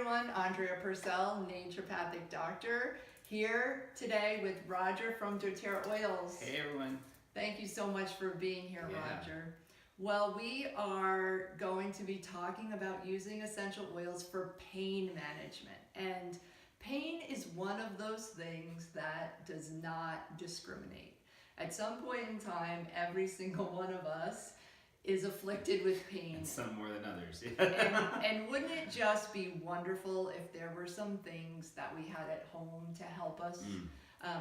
everyone, Andrea Purcell, naturopathic doctor, here today with Roger from doTERRA Oils. Hey everyone. Thank you so much for being here, Yeah. Roger. Well, we are going to be talking about using essential oils for pain management. And pain is one of those things that does not discriminate. At some point in time, every single one of us is afflicted with pain. And some more than others. and wouldn't it just be wonderful if there were some things that we had at home to help us?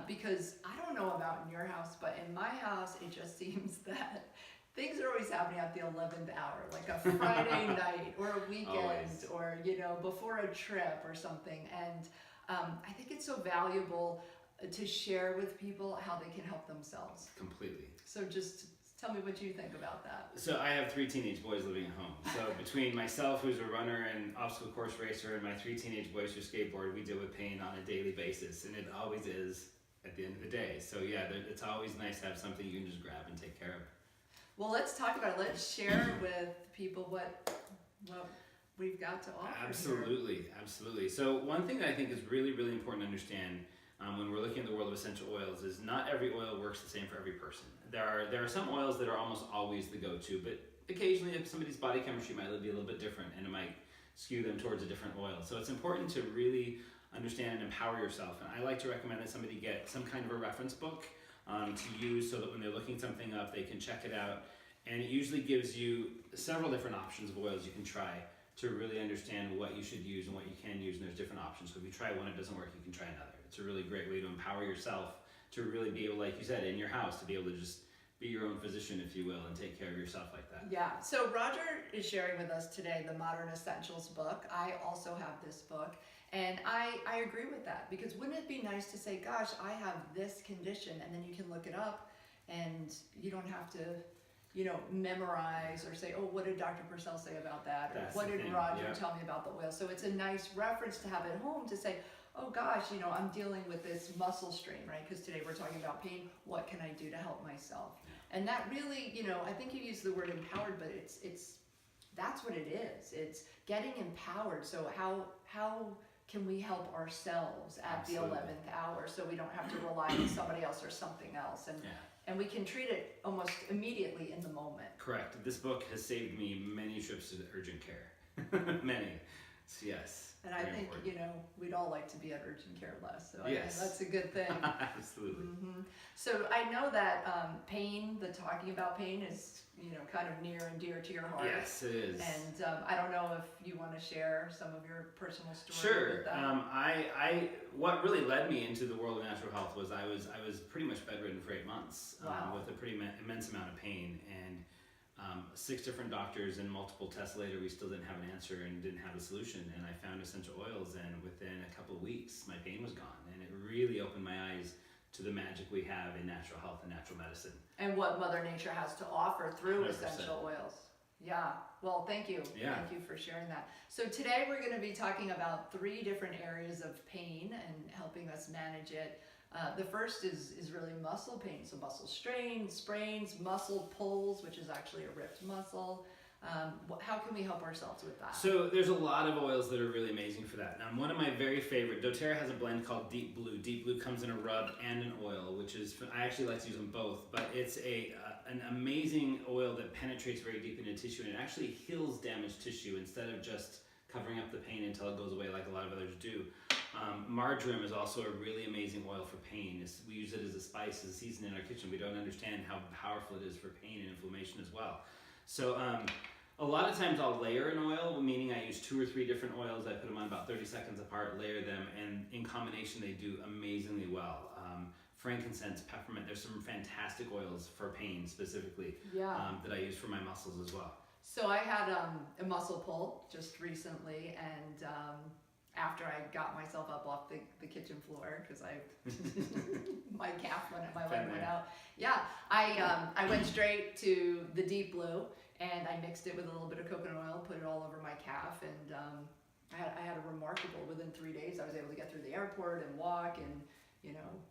Because I don't know about in your house, but in my house, it just seems that things are always happening at the 11th hour, like a Friday night or a weekend Always. or, before a trip or something. And I think it's so valuable to share with people how they can help themselves. Completely. So just tell me what you think about that. So I have 3 teenage boys living at home. So between myself, who's a runner and obstacle course racer, and my 3 teenage boys who skateboard, we deal with pain on a daily basis, and it always is at the end of the day. So yeah, it's always nice to have something you can just grab and take care of. Well, let's talk about it. Let's share with people what we've got to offer. Absolutely, absolutely. So one thing that I think is really, really important to understand when we're looking at the world of essential oils is not every oil works the same for every person. There are some oils that are almost always the go-to, but occasionally if somebody's body chemistry might be a little bit different and it might skew them towards a different oil. So it's important to really understand and empower yourself. And I like to recommend that somebody get some kind of a reference book to use so that when they're looking something up, they can check it out. And it usually gives you several different options of oils you can try to really understand what you should use and what you can use, and there's different options. So if you try one, it doesn't work, you can try another. It's a really great way to empower yourself to really be able, like you said, in your house, to be able to just be your own physician, if you will, and take care of yourself like that. Yeah, so Roger is sharing with us today the Modern Essentials book. I also have this book, and I agree with that, because wouldn't it be nice to say, gosh, I have this condition, and then you can look it up, and you don't have to memorize or say, oh, what did Dr. Purcell say about that? Or That's what the did thing, Roger yeah. tell me about the oil? So it's a nice reference to have at home to say, oh gosh, I'm dealing with this muscle strain, right? Because today we're talking about pain. What can I do to help myself? Yeah. And that really, I think you use the word empowered, but it's that's what it is. It's getting empowered. So how can we help ourselves at Absolutely. the 11th hour so we don't have to rely on somebody else or something else? And we can treat it almost immediately in the moment. Correct. This book has saved me many trips to urgent care. Many. So yes. And I think, we'd all like to be at urgent care less. So Yes. that's a good thing. Absolutely. So I know that pain, the talking about pain is, kind of near and dear to your heart. Yes, it is. And I don't know if you want to share some of your personal story Sure. with that. I what really led me into the world of natural health was I was pretty much bedridden for 8 months. Wow. With a pretty immense amount of pain, and 6 different doctors and multiple tests later, we still didn't have an answer and didn't have a solution. And I found essential oils, and within a couple of weeks, my pain was gone, and it really opened my eyes to the magic we have in natural health and natural medicine. And what Mother Nature has to offer through 100%. essential oils. Yeah, well, thank you. Yeah. Thank you for sharing that. So today we're going to be talking about 3 different areas of pain and helping us manage it. The first is really muscle pain, so muscle strains, sprains, muscle pulls, which is actually a ripped muscle. How can we help ourselves with that? So there's a lot of oils that are really amazing for that. One of my very favorite, doTERRA has a blend called Deep Blue. Deep Blue comes in a rub and an oil, which is, I actually like to use them both, but it's an amazing oil that penetrates very deep into tissue, and it actually heals damaged tissue instead of just covering up the pain until it goes away like a lot of others do. Marjoram is also a really amazing oil for pain. We use it as a spice, as a season in our kitchen. We don't understand how powerful it is for pain and inflammation as well. So a lot of times I'll layer an oil, meaning I use 2 or 3 different oils. I put them on about 30 seconds apart, layer them, and in combination they do amazingly well. Frankincense, peppermint, there's some fantastic oils for pain specifically that I use for my muscles as well. So I had a muscle pull just recently, and after I got myself up off the kitchen floor, because my leg went out. Yeah, I went straight to the Deep Blue, and I mixed it with a little bit of coconut oil, put it all over my calf, and I had a remarkable, within 3 days, I was able to get through the airport and walk, and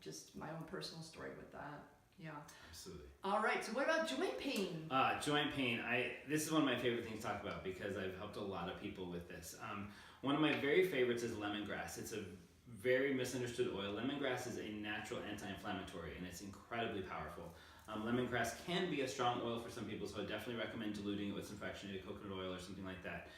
just my own personal story with that. Yeah. Absolutely. All right. So what about joint pain? Joint pain. This is one of my favorite things to talk about because I've helped a lot of people with this. One of my very favorites is lemongrass. It's a very misunderstood oil. Lemongrass is a natural anti-inflammatory and it's incredibly powerful. Lemongrass can be a strong oil for some people, so I definitely recommend diluting it with some fractionated coconut oil or something like that.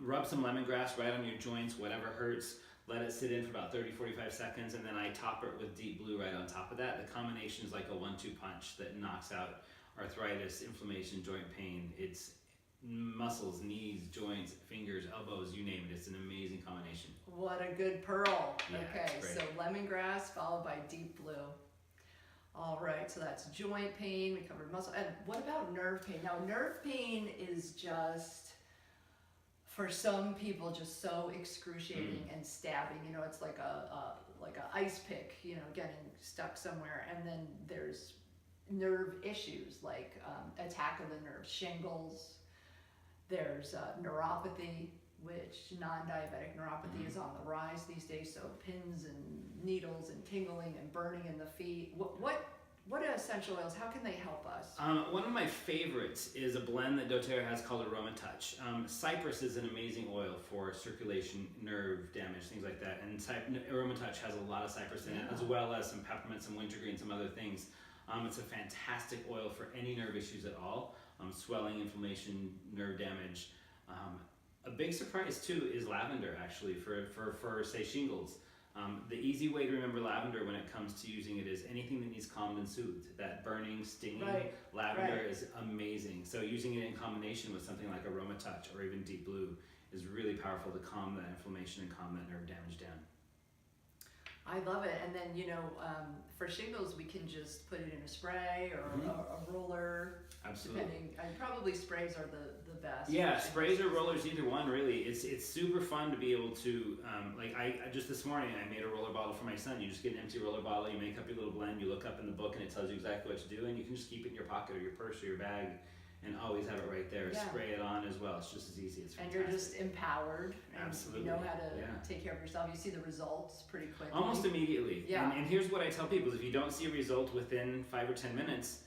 Rub some lemongrass right on your joints, whatever hurts. Let it sit in for about 30-45 seconds, and then I top it with Deep Blue right on top of that. The combination is like a 1-2 punch that knocks out arthritis, inflammation, joint pain. It's muscles, knees, joints, fingers, elbows, you name it. It's an amazing combination. What a good pearl. Yeah, Okay, it's so great. lemongrass followed by Deep Blue. All right, so that's joint pain. We covered muscle. And what about nerve pain? Now, nerve pain is just, for some people, just so excruciating and stabbing. You know, it's like a ice pick, you know, getting stuck somewhere. And then there's nerve issues like attack of the nerves, shingles. There's neuropathy, which non-diabetic neuropathy is on the rise these days. So pins and needles and tingling and burning in the feet. What are essential oils? How can they help us? One of my favorites is a blend that doTERRA has called Aroma Touch. Cypress is an amazing oil for circulation, nerve damage, things like that. And Aroma Touch has a lot of cypress in it, as well as some peppermint, some wintergreen, some other things. It's a fantastic oil for any nerve issues at all. Swelling, inflammation, nerve damage. A big surprise too is lavender, actually, for say shingles. The easy way to remember lavender when it comes to using it is anything that needs calmed and soothed. That burning, stinging lavender is amazing. So using it in combination with something like Aroma Touch or even Deep Blue is really powerful to calm that inflammation and calm that nerve damage down. I love it. And then, you know, for shingles, we can just put it in a spray or a roller. Absolutely. Depending, probably sprays are the best. Yeah, sprays or rollers, either one really. It's super fun to be able to, I just this morning I made a roller bottle for my son. You just get an empty roller bottle, you make up your little blend, you look up in the book and it tells you exactly what to do, and you can just keep it in your pocket or your purse or your bag and always have it right there. Yeah. Spray it on as well. It's just as easy. It's fantastic. And you're just empowered. And Absolutely. you know how to take care of yourself. You see the results pretty quickly. Almost immediately. Yeah. And here's what I tell people: if you don't see a result within 5 or 10 minutes,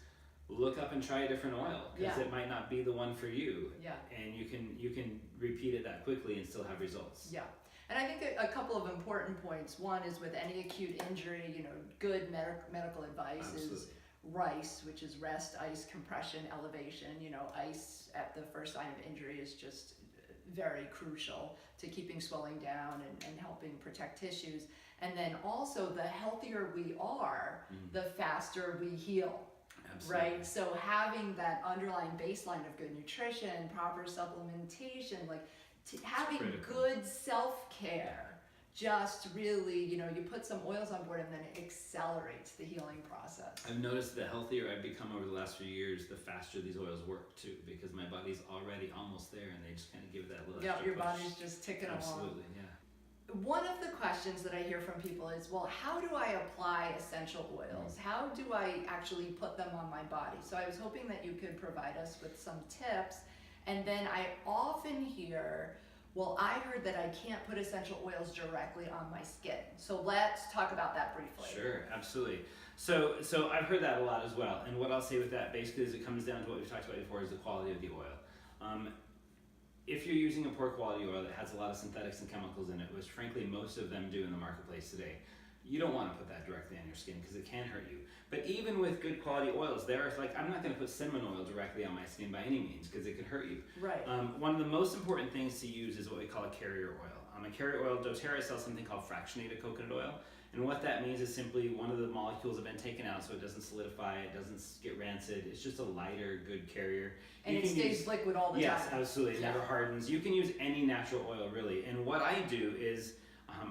look up and try a different oil, because it might not be the one for you. Yeah. And you can repeat it that quickly and still have results. Yeah. And I think a couple of important points. One is with any acute injury, you know, good medical advice is RICE, which is rest, ice, compression, elevation. You know, ice at the first sign of injury is just very crucial to keeping swelling down and helping protect tissues. And then also, the healthier we are, the faster we heal. Absolutely. Right? So having that underlying baseline of good nutrition, proper supplementation, like having good self-care, just really, you know, you put some oils on board and then it accelerates the healing process. I've noticed the healthier I've become over the last few years, the faster these oils work too, because my body's already almost there and they just kind of give it that little extra your push. body's just ticking along. Absolutely, yeah. One of the questions that I hear from people is, well, how do I apply essential oils? How do I actually put them on my body? So I was hoping that you could provide us with some tips. And then I often hear, well, I heard that I can't put essential oils directly on my skin. So let's talk about that briefly. Sure, absolutely. So I've heard that a lot as well. And what I'll say with that basically is it comes down to what we've talked about before, is the quality of the oil. If you're using a poor quality oil that has a lot of synthetics and chemicals in it, which frankly most of them do in the marketplace today, you don't want to put that directly on your skin because it can hurt you. But even with good quality oils, I'm not going to put cinnamon oil directly on my skin by any means because it could hurt you. Right. One of the most important things to use is what we call a carrier oil. A carrier oil, doTERRA sells something called fractionated coconut oil. And what that means is simply one of the molecules have been taken out so it doesn't solidify, it doesn't get rancid. It's just a lighter, good carrier. And it stays liquid all the time. Yes, absolutely. It never hardens. You can use any natural oil, really. And what I do is,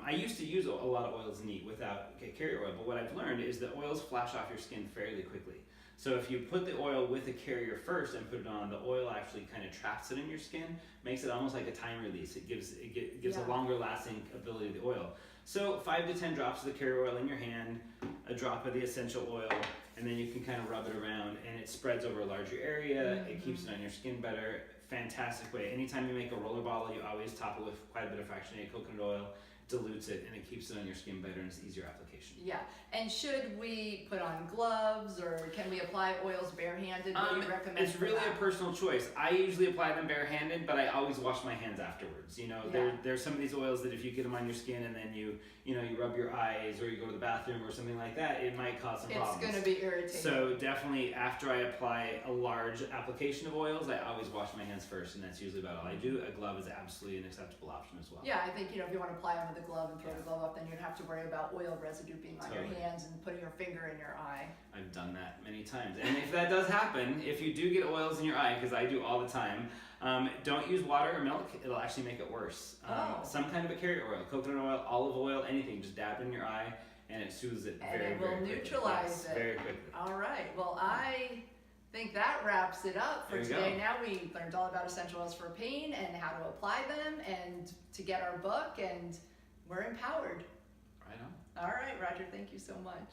I used to use a lot of oils neat without carrier oil, but what I've learned is that oils flash off your skin fairly quickly. So if you put the oil with a carrier first and put it on, the oil actually kind of traps it in your skin, makes it almost like a time release. It gives a longer lasting ability of the oil. So 5 to 10 drops of the carrier oil in your hand, a drop of the essential oil, and then you can kind of rub it around and it spreads over a larger area. It keeps it on your skin better. Fantastic way. Anytime you make a roller bottle, you always top it with quite a bit of fractionated coconut oil, dilutes it, and it keeps it on your skin better and it's easier application. Yeah. And should we put on gloves, or can we apply oils barehanded? What do you recommend? It's really a personal choice. I usually apply them barehanded, but I always wash my hands afterwards. You know, there's some of these oils that if you get them on your skin and then you rub your eyes or you go to the bathroom or something like that, it might cause some problems. It's going to be irritating. So definitely after I apply a large application of oils, I always wash my hands first, and that's usually about all I do. A glove is absolutely an acceptable option as well. Yeah, I think, if you want to apply them with a glove and throw the glove up, then you don't have to worry about oil residue being on your hands and putting your finger in your eye. I've done that many times. And if that does happen, if you do get oils in your eye, because I do all the time, don't use water or milk. It'll actually make it worse. Some kind of a carrier oil, coconut oil, olive oil, anything, just dab it in your eye and it soothes it very, very quickly. And it will neutralize it. Very quickly. All right. Well, I think that wraps it up for today. Now we learned all about essential oils for pain and how to apply them and to get our book, and we're empowered. Right on. All right, Roger, thank you so much.